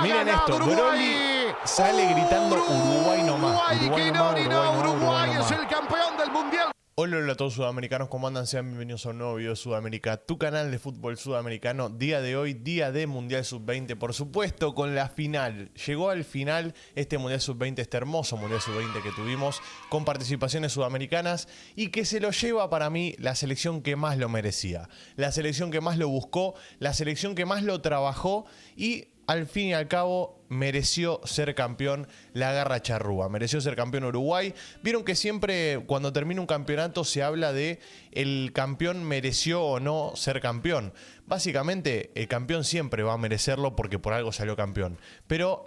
Miren esto. Broly sale gritando Uruguay nomás. Uruguay es el campeón del mundial. Hola a todos sudamericanos, ¿cómo andan? Sean bienvenidos a un nuevo video de Sudamérica, tu canal de fútbol sudamericano. Día de hoy, día de Mundial Sub-20, por supuesto, con la final. Llegó al final este Mundial Sub-20, este hermoso Mundial Sub-20 que tuvimos, con participaciones sudamericanas, y que se lo lleva para mí la selección que más lo merecía. La selección que más lo buscó, la selección que más lo trabajó y al fin y al cabo mereció ser campeón la Garra Charrúa, mereció ser campeón Uruguay. Vieron que siempre cuando termina un campeonato se habla de el campeón mereció o no ser campeón. Básicamente el campeón siempre va a merecerlo porque por algo salió campeón. Pero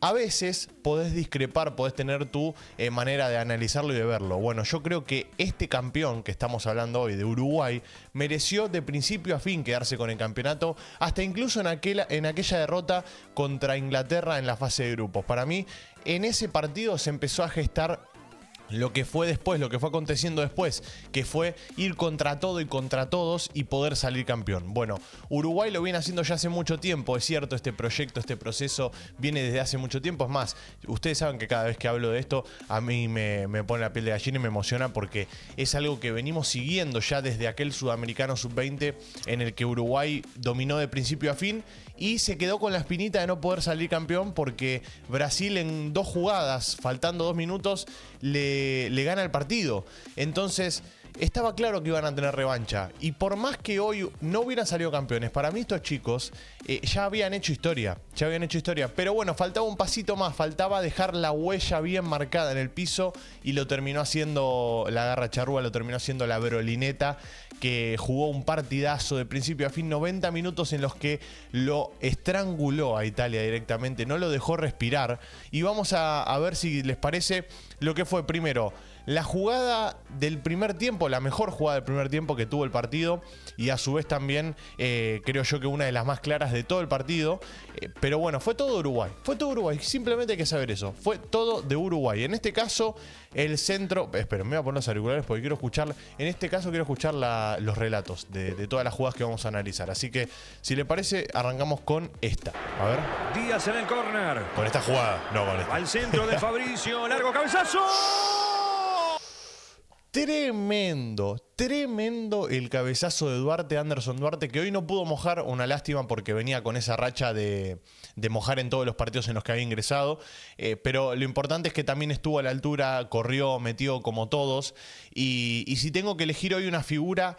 a veces podés discrepar, podés tener tu manera de analizarlo y de verlo. Bueno, yo creo que este campeón que estamos hablando hoy de Uruguay mereció de principio a fin quedarse con el campeonato, hasta incluso en aquella derrota contra Inglaterra en la fase de grupos. Para mí, en ese partido se empezó a gestar lo que fue después, lo que fue aconteciendo después, que fue ir contra todo y contra todos y poder salir campeón. Bueno, Uruguay lo viene haciendo ya hace mucho tiempo, es cierto, este proyecto, este proceso viene desde hace mucho tiempo. Es más, ustedes saben que cada vez que hablo de esto a mí me pone la piel de gallina y me emociona porque es algo que venimos siguiendo ya desde aquel Sudamericano Sub-20 en el que Uruguay dominó de principio a fin y se quedó con la espinita de no poder salir campeón porque Brasil en 2 jugadas, faltando 2 minutos, le gana el partido. Entonces estaba claro que iban a tener revancha. Y por más que hoy no hubieran salido campeones, para mí estos chicos ya habían hecho historia. Pero bueno, faltaba un pasito más. Faltaba dejar la huella bien marcada en el piso. Y lo terminó haciendo la Garra Charrúa, lo terminó haciendo la Brolineta, que jugó un partidazo de principio a fin, 90 minutos en los que lo estranguló a Italia directamente, no lo dejó respirar. Y vamos a ver si les parece lo que fue primero la jugada del primer tiempo, la mejor jugada del primer tiempo que tuvo el partido, y a su vez también creo yo que una de las más claras de todo el partido. Pero bueno, fue todo Uruguay, simplemente hay que saber eso, fue todo de Uruguay. En este caso el centro, esperen, me voy a poner los auriculares porque quiero escuchar, en este caso quiero escuchar los relatos de todas las jugadas que vamos a analizar. Así que si le parece arrancamos con esta, a ver. Díaz en el córner. Con esta jugada, no con esta. Al centro de Fabricio, largo cabezazo. Tremendo el cabezazo de Duarte, Anderson Duarte, que hoy no pudo mojar, una lástima porque venía con esa racha de mojar en todos los partidos en los que había ingresado, pero lo importante es que también estuvo a la altura, corrió, metió como todos, y si tengo que elegir hoy una figura,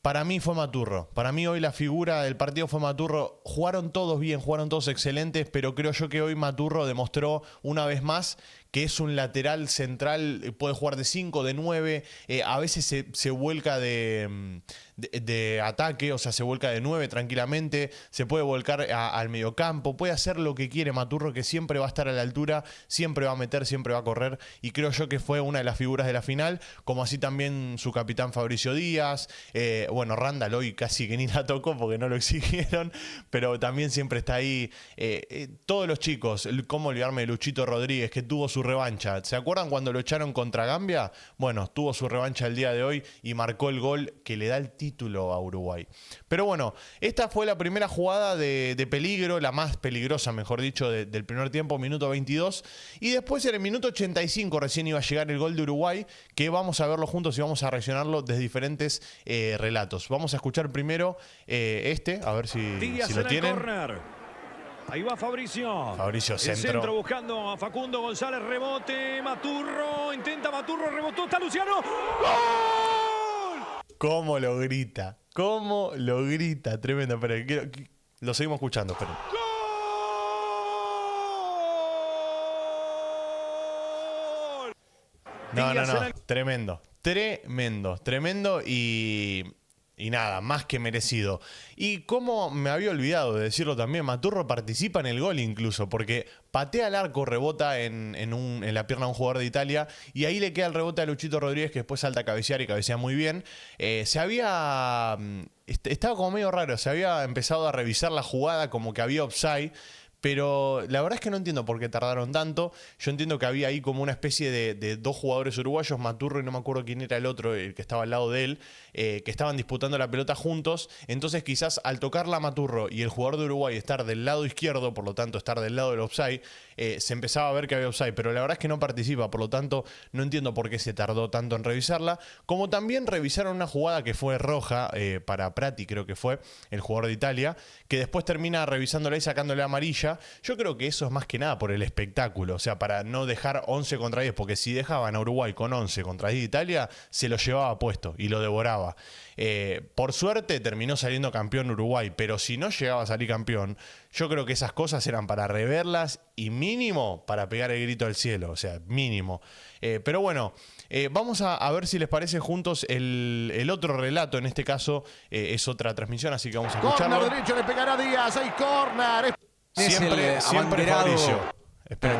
para mí fue Maturro. Para mí hoy la figura del partido fue Maturro. Jugaron todos bien, jugaron todos excelentes, pero creo yo que hoy Maturro demostró una vez más que es un lateral central, puede jugar de 5, de 9, a veces se vuelca de ataque, o sea, se vuelca de 9 tranquilamente, se puede volcar al mediocampo, puede hacer lo que quiere Maturro, que siempre va a estar a la altura, siempre va a meter, siempre va a correr, y creo yo que fue una de las figuras de la final, como así también su capitán Fabricio Díaz. Bueno, Randall hoy casi que ni la tocó porque no lo exigieron, pero también siempre está ahí. Todos los chicos, cómo olvidarme de Luchito Rodríguez, que tuvo su revancha. ¿Se acuerdan cuando lo echaron contra Gambia? Bueno, tuvo su revancha el día de hoy y marcó el gol que le da el título a Uruguay. Pero bueno, esta fue la primera jugada de peligro, la más peligrosa, mejor dicho, del primer tiempo, minuto 22. Y después en el minuto 85 recién iba a llegar el gol de Uruguay, que vamos a verlo juntos y vamos a reaccionarlo desde diferentes relatos. Vamos a escuchar primero a ver si lo tienen. Corner. Ahí va Fabricio. Fabricio, el centro. Centro buscando a Facundo González, rebote, Maturro, intenta Maturro, rebotó, está Luciano. ¡Gol! ¿Cómo lo grita? Tremendo. Esperen, lo seguimos escuchando, esperen. ¡Gol! No. Tremendo y nada, más que merecido. Y como me había olvidado de decirlo también, Maturro participa en el gol incluso, porque patea al arco, rebota en la pierna de un jugador de Italia, y ahí le queda el rebote a Luchito Rodríguez, que después salta a cabecear y cabecea muy bien. Estaba como medio raro, se había empezado a revisar la jugada como que había offside, Pero la verdad es que no entiendo por qué tardaron tanto. Yo entiendo que había ahí como una especie de dos jugadores uruguayos, Maturro y no me acuerdo quién era el otro, el que estaba al lado de él, que estaban disputando la pelota juntos. Entonces quizás al tocarla a Maturro y el jugador de Uruguay estar del lado izquierdo, por lo tanto estar del lado del offside, se empezaba a ver que había offside. Pero la verdad es que no participa, por lo tanto no entiendo por qué se tardó tanto en revisarla. Como también revisaron una jugada que fue roja para Prati, creo que fue, el jugador de Italia, que después termina revisándola y sacándole amarilla. Yo creo que eso es más que nada por el espectáculo, o sea, para no dejar 11 contra 10, porque si dejaban a Uruguay con 11 contra 10 de Italia, se lo llevaba puesto y lo devoraba. Por suerte terminó saliendo campeón Uruguay, pero si no llegaba a salir campeón, yo creo que esas cosas eran para reverlas y mínimo para pegar el grito al cielo, o sea, mínimo. Pero bueno, vamos a ver si les parece juntos el otro relato, en este caso es otra transmisión, así que vamos a escucharlo. Corner derecho, le pegará Díaz, hay corner. Siempre Fabricio. Espera,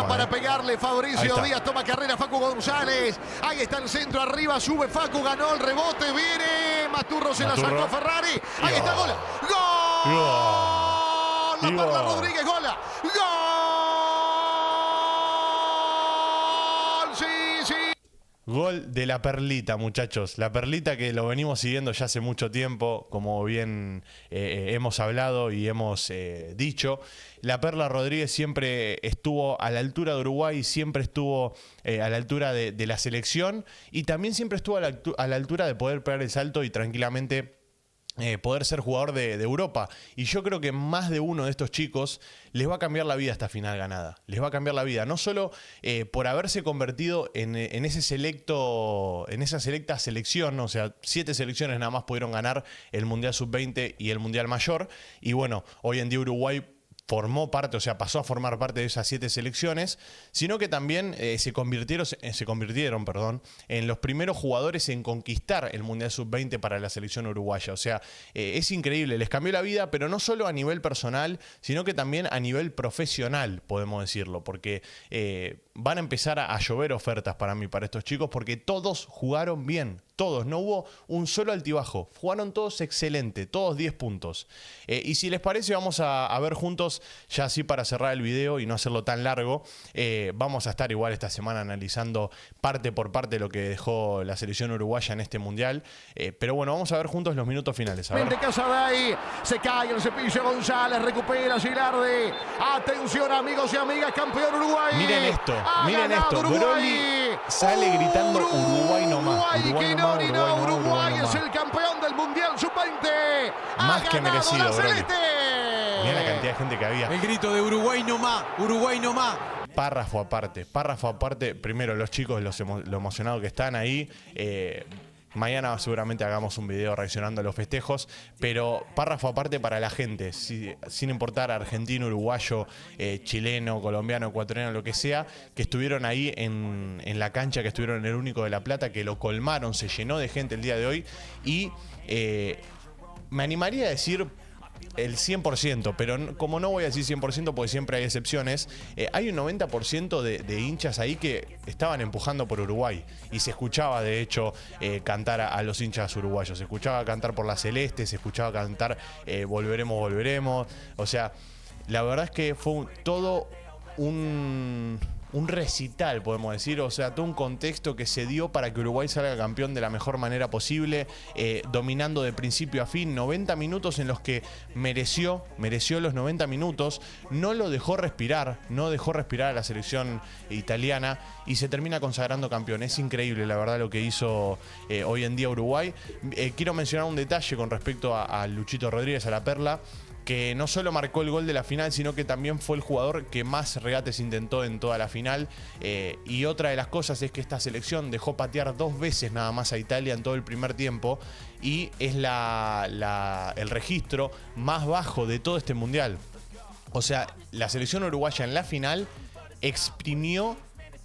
para pegarle Fabricio Díaz, toma carrera Facu González. Ahí está el centro, arriba sube Facu, ganó el rebote, viene Maturro, se la sacó Ferrari. Ahí está, gol. ¡Gol! La Perla Rodríguez, gola. ¡Gol! Sí, sí. Gol de la Perlita, muchachos. La Perlita que lo venimos siguiendo ya hace mucho tiempo, como bien hemos hablado y hemos dicho. La Perla Rodríguez siempre estuvo a la altura de Uruguay, siempre estuvo a la altura de la selección y también siempre estuvo a la altura de poder pegar el salto y tranquilamente poder ser jugador de Europa. Y yo creo que más de uno de estos chicos les va a cambiar la vida esta final ganada. Les va a cambiar la vida, no solo por haberse convertido en esa selecta selección, o sea, 7 selecciones nada más pudieron ganar el Mundial Sub-20 y el Mundial Mayor. Y bueno, hoy en día Uruguay formó parte, o sea, pasó a formar parte de esas 7 selecciones, sino que también se convirtieron en los primeros jugadores en conquistar el Mundial Sub-20 para la selección uruguaya. O sea, es increíble, les cambió la vida, pero no solo a nivel personal, sino que también a nivel profesional, podemos decirlo, porque van a empezar a llover ofertas para mí, para estos chicos, porque todos jugaron bien. Todos, no hubo un solo altibajo, jugaron todos excelente, todos 10 puntos. Y si les parece vamos a ver juntos, ya así para cerrar el video y no hacerlo tan largo, vamos a estar igual esta semana analizando parte por parte lo que dejó la selección uruguaya en este mundial. Pero bueno, vamos a ver juntos los minutos finales. A ver. Se cae el Cepillo González, recupera Gilardi. Atención amigos y amigas, campeón Uruguay. Miren esto, Broly sale gritando Uruguay nomás. Uruguay es el campeón del Mundial Sub-20. Más que merecido, Broly. Mirá la cantidad de gente que había. El grito de Uruguay no más, Uruguay no más. Párrafo aparte. Primero los chicos, lo emocionados que están ahí. Mañana seguramente hagamos un video reaccionando a los festejos, pero párrafo aparte para la gente, sin importar argentino, uruguayo, chileno, colombiano, ecuatoriano, lo que sea, que estuvieron ahí en la cancha, que estuvieron en el Único de La Plata, que lo colmaron, se llenó de gente el día de hoy y me animaría a decir el 100%, pero como no voy a decir 100% porque siempre hay excepciones, hay un 90% de hinchas ahí que estaban empujando por Uruguay y se escuchaba de hecho cantar a los hinchas uruguayos, se escuchaba cantar por la Celeste, se escuchaba cantar volveremos, volveremos, o sea, la verdad es que fue todo un recital, podemos decir, o sea, todo un contexto que se dio para que Uruguay salga campeón de la mejor manera posible, dominando de principio a fin, 90 minutos en los que mereció los 90 minutos, no lo dejó respirar, a la selección italiana y se termina consagrando campeón. Es increíble, la verdad, lo que hizo hoy en día Uruguay. Quiero mencionar un detalle con respecto a Luchito Rodríguez, a la Perla, que no solo marcó el gol de la final, sino que también fue el jugador que más regates intentó en toda la final. Y otra de las cosas es que esta selección dejó patear 2 veces nada más a Italia en todo el primer tiempo y es el registro más bajo de todo este mundial. O sea, la selección uruguaya en la final exprimió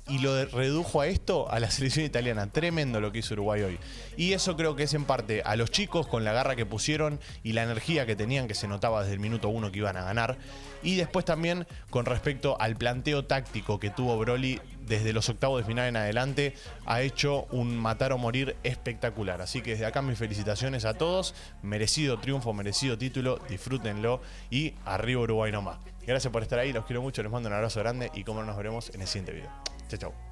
y lo redujo a esto, a la selección italiana. Tremendo lo que hizo Uruguay hoy. Y eso creo que es en parte a los chicos con la garra que pusieron y la energía que tenían, que se notaba desde el minuto 1 que iban a ganar. Y después también con respecto al planteo táctico que tuvo Broly desde los octavos de final en adelante ha hecho un matar o morir espectacular. Así que desde acá mis felicitaciones a todos. Merecido triunfo, merecido título. Disfrútenlo y arriba Uruguay nomás. Gracias por estar ahí, los quiero mucho, les mando un abrazo grande y como no, nos veremos en el siguiente video. Chao, chao.